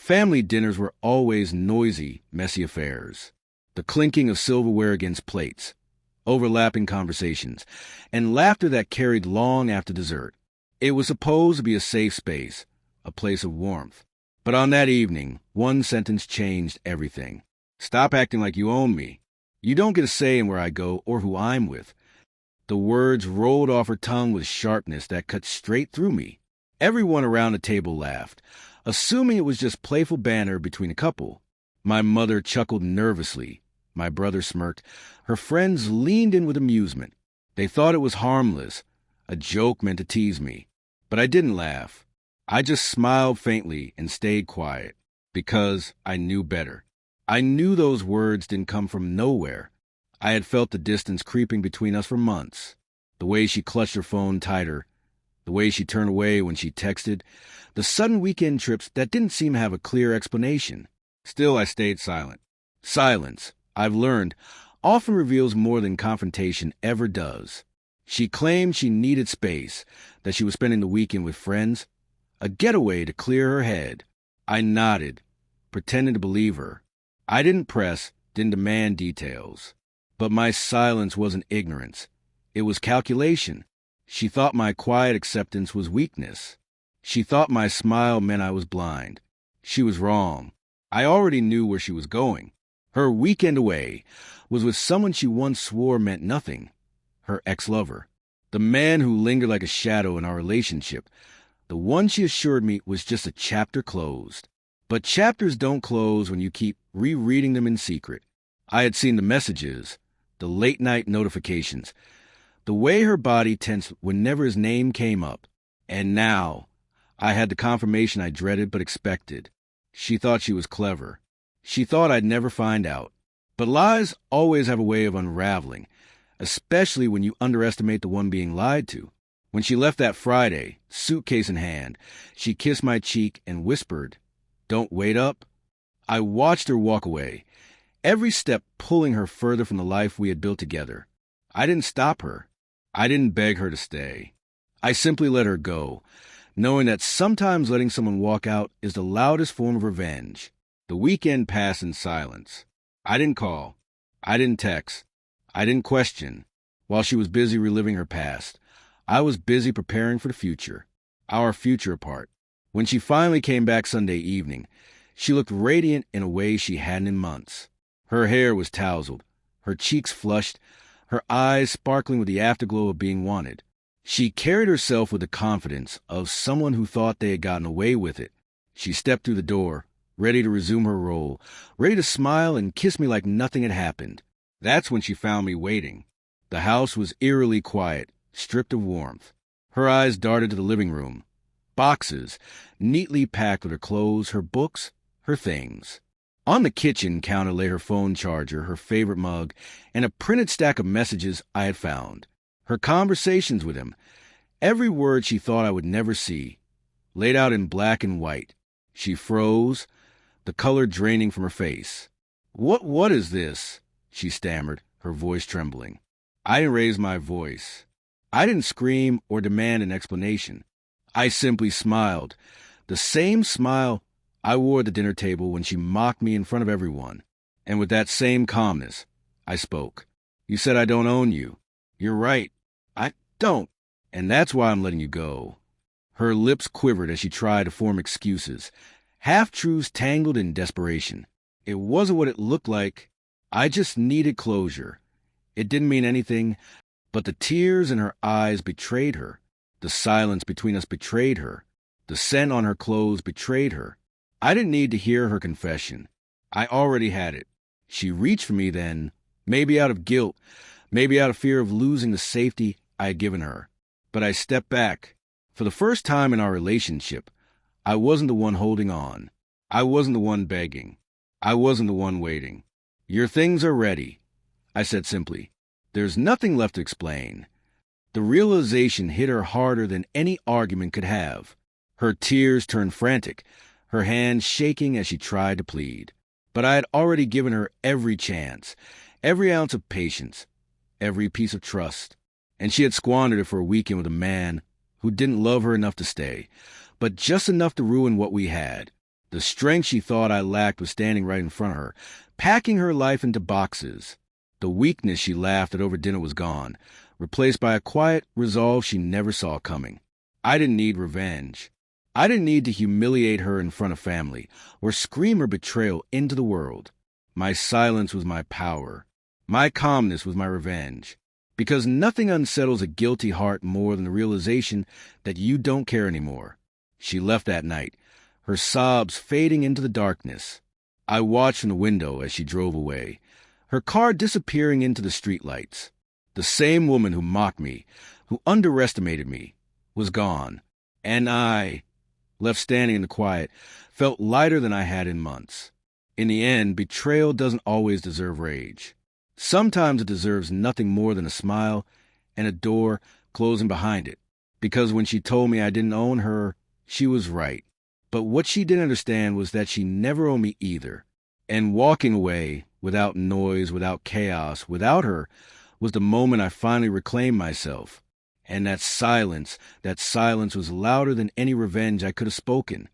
Family dinners were always noisy, messy affairs. The clinking of silverware against plates, overlapping conversations, and laughter that carried long after dessert. It was supposed to be a safe space, a place of warmth. But on that evening, one sentence changed everything. "Stop acting like you own me. You don't get a say in where I go or who I'm with." The words rolled off her tongue with sharpness that cut straight through me. Everyone around the table laughed, assuming it was just playful banter between a couple. My mother chuckled nervously. My brother smirked. Her friends leaned in with amusement. They thought it was harmless, a joke meant to tease me. But I didn't laugh. I just smiled faintly and stayed quiet, because I knew better. I knew those words didn't come from nowhere. I had felt the distance creeping between us for months. The way she clutched her phone tighter, the way she turned away when she texted, the sudden weekend trips that didn't seem to have a clear explanation. Still, I stayed silent. Silence, I've learned, often reveals more than confrontation ever does. She claimed she needed space, that she was spending the weekend with friends, a getaway to clear her head. I nodded, pretending to believe her. I didn't press, didn't demand details. But my silence wasn't ignorance. It was calculation. She thought my quiet acceptance was weakness. She thought my smile meant I was blind. She was wrong. I already knew where she was going. Her weekend away was with someone she once swore meant nothing. Her ex-lover. The man who lingered like a shadow in our relationship. The one she assured me was just a chapter closed. But chapters don't close when you keep rereading them in secret. I had seen the messages, the late-night notifications, the way her body tensed whenever his name came up. And now, I had the confirmation I dreaded but expected. She thought she was clever. She thought I'd never find out. But lies always have a way of unraveling, especially when you underestimate the one being lied to. When she left that Friday, suitcase in hand, she kissed my cheek and whispered, "Don't wait up." I watched her walk away, every step pulling her further from the life we had built together. I didn't stop her. I didn't beg her to stay. I simply let her go, knowing that sometimes letting someone walk out is the loudest form of revenge. The weekend passed in silence. I didn't call. I didn't text. I didn't question. While she was busy reliving her past, I was busy preparing for the future, our future apart. When she finally came back Sunday evening, she looked radiant in a way she hadn't in months. Her hair was tousled, her cheeks flushed, her eyes sparkling with the afterglow of being wanted. She carried herself with the confidence of someone who thought they had gotten away with it. She stepped through the door, ready to resume her role, ready to smile and kiss me like nothing had happened. That's when she found me waiting. The house was eerily quiet, stripped of warmth. Her eyes darted to the living room. Boxes, neatly packed with her clothes, her books, her things. On the kitchen counter lay her phone charger, her favorite mug, and a printed stack of messages I had found. Her conversations with him, every word she thought I would never see, laid out in black and white. She froze, the color draining from her face. What is this?" she stammered, her voice trembling. I didn't raise my voice. I didn't scream or demand an explanation. I simply smiled, the same smile I wore at the dinner table when she mocked me in front of everyone. And with that same calmness, I spoke. "You said I don't own you. You're right. I don't. And that's why I'm letting you go." Her lips quivered as she tried to form excuses, half-truths tangled in desperation. It wasn't what it looked like. I just needed closure. It didn't mean anything, but the tears in her eyes betrayed her. The silence between us betrayed her. The scent on her clothes betrayed her. I didn't need to hear her confession. I already had it. She reached for me then, maybe out of guilt, maybe out of fear of losing the safety I had given her. But I stepped back. For the first time in our relationship, I wasn't the one holding on. I wasn't the one begging. I wasn't the one waiting. "Your things are ready," I said simply. There's nothing left to explain. The realization hit her harder than any argument could have. Her tears turned frantic, her hands shaking as she tried to plead. But I had already given her every chance, every ounce of patience, every piece of trust. And she had squandered it for a weekend with a man who didn't love her enough to stay, but just enough to ruin what we had. The strength she thought I lacked was standing right in front of her, packing her life into boxes. The weakness she laughed at over dinner was gone, replaced by a quiet resolve she never saw coming. I didn't need revenge. I didn't need to humiliate her in front of family, or scream her betrayal into the world. My silence was my power. My calmness was my revenge. Because nothing unsettles a guilty heart more than the realization that you don't care anymore. She left that night, her sobs fading into the darkness. I watched from the window as she drove away, her car disappearing into the streetlights. The same woman who mocked me, who underestimated me, was gone. And I, left standing in the quiet, felt lighter than I had in months. In the end, betrayal doesn't always deserve rage. Sometimes it deserves nothing more than a smile and a door closing behind it. Because when she told me I didn't own her, she was right. But what she didn't understand was that she never owned me either. And walking away, without noise, without chaos, without her, was the moment I finally reclaimed myself. And that silence was louder than any revenge I could have spoken.